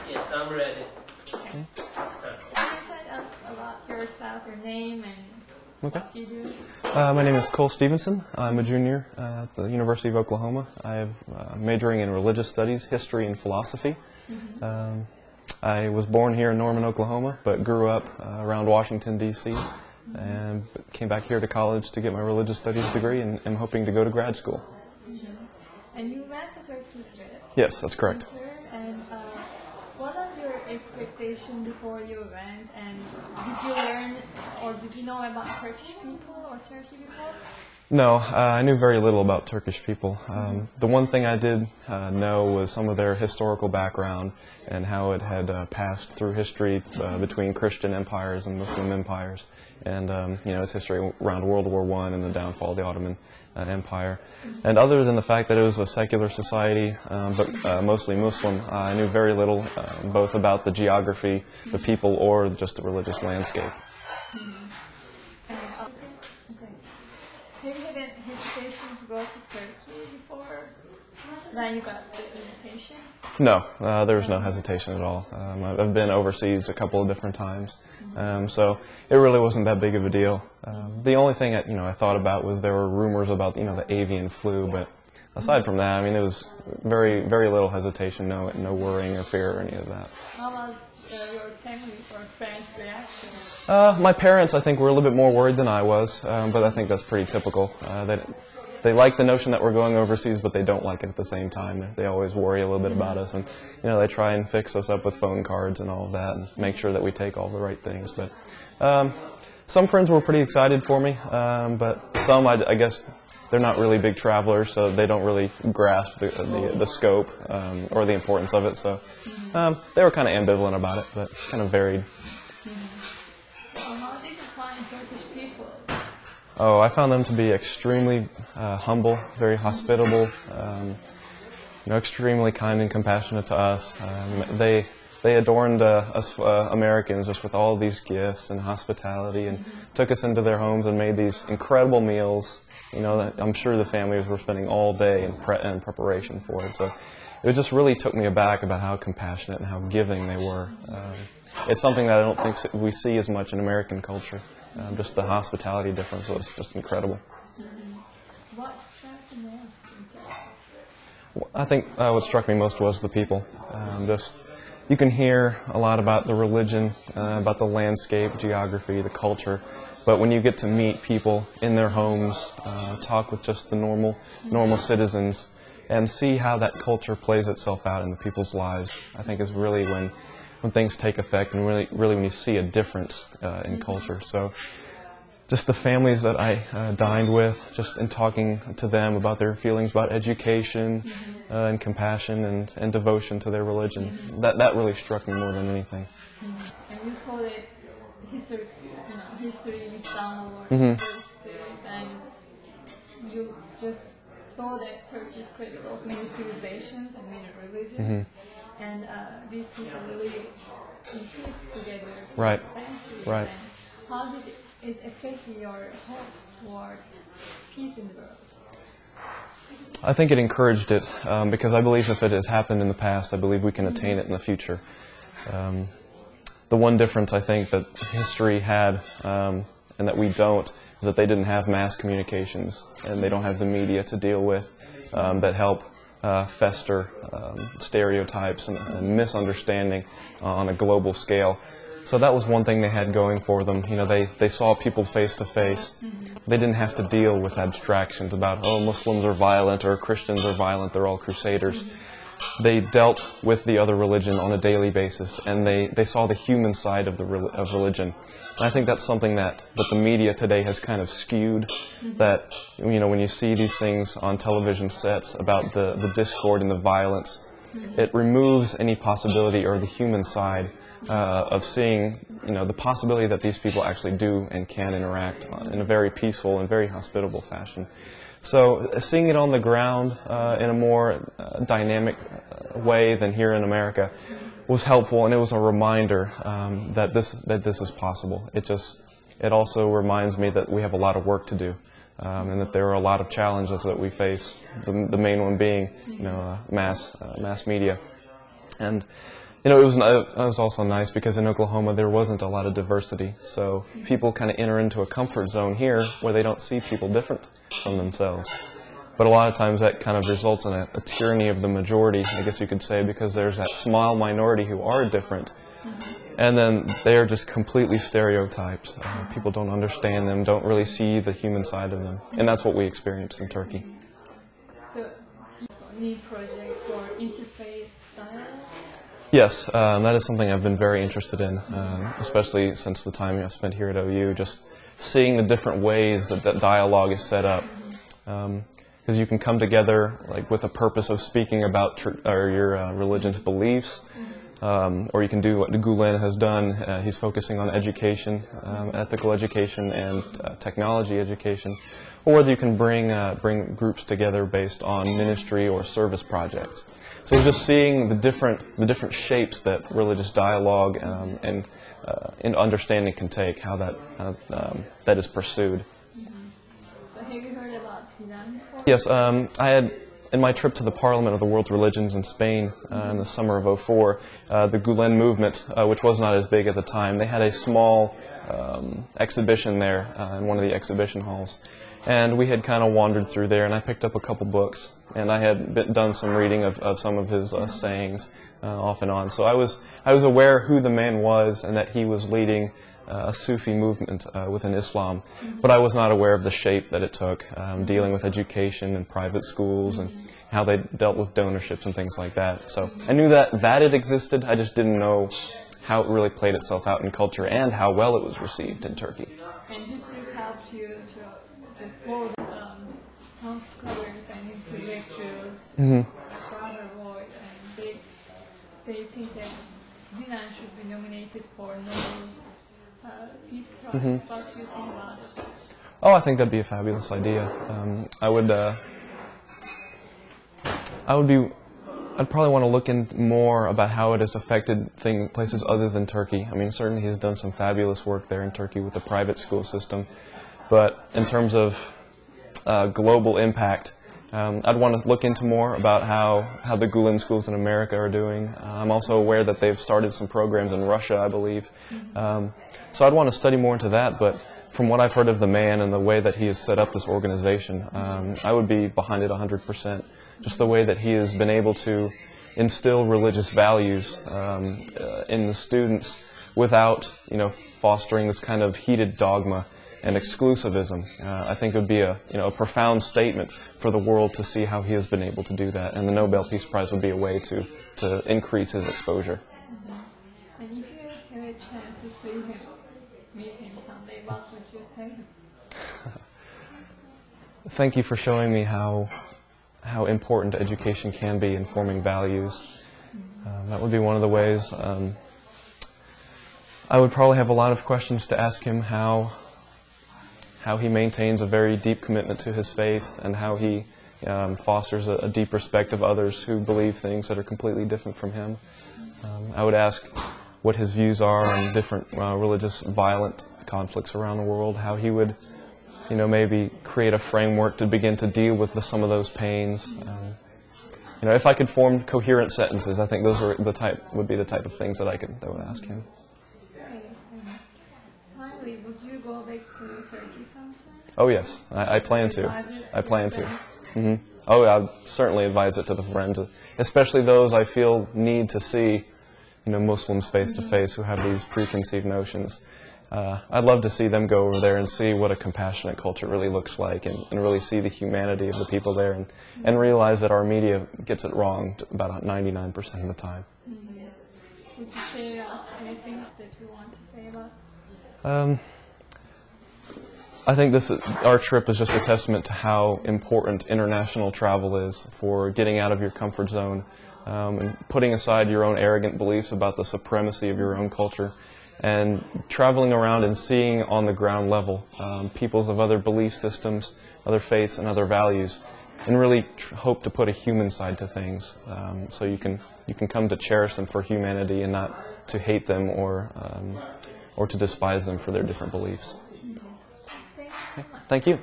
Yes, I'm ready. Okay. Can you tell us about yourself, your name, and what you do? My name is Stephenson. I'm a junior at the University of Oklahoma. I'm majoring in religious studies, history, and philosophy. I was born here in Norman, Oklahoma, but grew up around Washington, D.C., and came back here to college to get my religious studies degree, and am hoping to go to grad school. And you went to Turkey, right? Yes, that's correct. And what was your expectation before you went? And did you learn or did you know about Turkish people or Turkey before? No, I knew very little about Turkish people. The one thing I did know was some of their historical background and how it had passed through history between Christian empires and Muslim empires, and its history around World War I and the downfall of the Ottoman Empire. And other than the fact that it was a secular society, but mostly Muslim, I knew very little, both about the geography, the people, or just the religious landscape. Have you had a hesitation to go to Turkey before then you got the invitation? No, there was no hesitation at all. I've been overseas a couple of different times, so it really wasn't that big of a deal. The only thing I thought about was there were rumors about the avian flu, but aside from that, I mean, it was very little hesitation, no worrying or fear or any of that. How was your family's or friends' reaction? My parents, I think, were a little bit more worried than I was, but I think that's pretty typical. They like the notion that we're going overseas, but they don't like it at the same time. They always worry a little bit about us, and they try and fix us up with phone cards and all of that, and make sure that we take all the right things. But some friends were pretty excited for me, but some, I guess, they're not really big travelers, so they don't really grasp the scope or the importance of it. So they were kind of ambivalent about it, but kind of varied. How did you find Turkish people? Oh, I found them to be extremely humble, very hospitable, extremely kind and compassionate to us. They adorned us Americans just with all these gifts and hospitality, and took us into their homes and made these incredible meals. That I'm sure the families were spending all day in preparation for it. So it just really took me aback about how compassionate and how giving they were. It's something that I don't think we see as much in American culture. Just the hospitality difference was just incredible. What struck you most in Turkey? I think what struck me most was the people. You can hear a lot about the religion, about the landscape, geography, the culture, but when you get to meet people in their homes, talk with just the normal citizens, and see how that culture plays itself out in the people's lives, I think is really when things take effect, and really when you see a difference in culture. So just the families that I dined with, just in talking to them about their feelings about education and compassion and devotion to their religion, that really struck me more than anything. And you call it history Islam or and you just saw that Turkey is cradle of many civilizations and many religions. And these people really increased together for centuries. Right. And how did it affect your hopes towards peace in the world? I think it encouraged it, because I believe if it has happened in the past, I believe we can attain it in the future. The one difference I think that history had, and that we don't, is that they didn't have mass communications, and they don't have the media to deal with that help fester stereotypes and misunderstanding on a global scale. So that was one thing they had going for them. They saw people face to face. They didn't have to deal with abstractions about, Muslims are violent or Christians are violent, they're all crusaders. They dealt with the other religion on a daily basis, and they saw the human side of religion. And I think that's something that the media today has kind of skewed, that when you see these things on television sets about the discord and the violence, it removes any possibility or the human side of seeing the possibility that these people actually do and can interact in a very peaceful and very hospitable fashion. So seeing it on the ground in a more dynamic way than here in America was helpful, and it was a reminder that this is possible. It also reminds me that we have a lot of work to do, and that there are a lot of challenges that we face. The main one being mass media, and It was also nice because in Oklahoma there wasn't a lot of diversity, so people kind of enter into a comfort zone here where they don't see people different from themselves. But a lot of times that kind of results in a tyranny of the majority, I guess you could say, because there's that small minority who are different, and then they are just completely stereotyped. People don't understand them, don't really see the human side of them, and that's what we experienced in Turkey. So, need projects for interfaith dialogue? Yes, that is something I've been very interested in, especially since the time I spent here at OU, just seeing the different ways that that dialogue is set up. Because you can come together like with a purpose of speaking about your religion's beliefs, or you can do what Gulen has done. He's focusing on education, ethical education, and technology education. Or whether you can bring groups together based on ministry or service projects. So just seeing the different shapes that religious dialogue and understanding can take, how that is pursued. So have you heard about Iran before? Yes, I had, in my trip to the Parliament of the World's Religions in Spain in the summer of '04, the Gulen Movement, which was not as big at the time, they had a small exhibition there in one of the exhibition halls. And we had kind of wandered through there, and I picked up a couple books, and I had done some reading of some of his sayings off and on. So I was aware who the man was and that he was leading a Sufi movement within Islam, but I was not aware of the shape that it took, dealing with education and private schools and how they dealt with donorships and things like that. So I knew that it existed, I just didn't know how it really played itself out in culture and how well it was received in Turkey. And this will help you to before some scholars and intellectuals across the world, and they think that Gulen should be nominated for Nobel Peace Prize. What do you think about it? Oh, I think that'd be a fabulous idea. I'd probably want to look in more about how it has affected places other than Turkey. I mean, certainly he's done some fabulous work there in Turkey with the private school system. But in terms of global impact, I'd want to look into more about how the Gulen schools in America are doing. I'm also aware that they've started some programs in Russia, I believe. So I'd want to study more into that, but from what I've heard of the man and the way that he has set up this organization, I would be behind it 100%. Just the way that he has been able to instill religious values in the students without, fostering this kind of heated dogma and exclusivism. I think it would be a profound statement for the world to see how he has been able to do that, and the Nobel Peace Prize would be a way to increase his exposure. And if you have a chance to see him, meet him someday, what would you say? Thank you for showing me how important education can be in forming values. That would be one of the ways. I would probably have a lot of questions to ask him, how he maintains a very deep commitment to his faith and how he fosters a deep respect of others who believe things that are completely different from him. I would ask what his views are on different religious violent conflicts around the world, how he would maybe create a framework to begin to deal with some of those pains. If I could form coherent sentences, I think those would be the type of things that I would ask him. Finally, would you go back to Turkey sometime? Oh yes, I plan to. I plan to. Oh, I'd certainly advise it to the friends, especially those I feel need to see, Muslims face to face who have these preconceived notions. I'd love to see them go over there and see what a compassionate culture really looks like, and really see the humanity of the people there, and realize that our media gets it wrong about 99% of the time. Would you share anything that you want to say about? I think our trip is just a testament to how important international travel is for getting out of your comfort zone and putting aside your own arrogant beliefs about the supremacy of your own culture, and traveling around and seeing on the ground level peoples of other belief systems, other faiths, and other values, and really hope to put a human side to things, so you can come to cherish them for humanity and not to hate them or to despise them for their different beliefs. Thank you.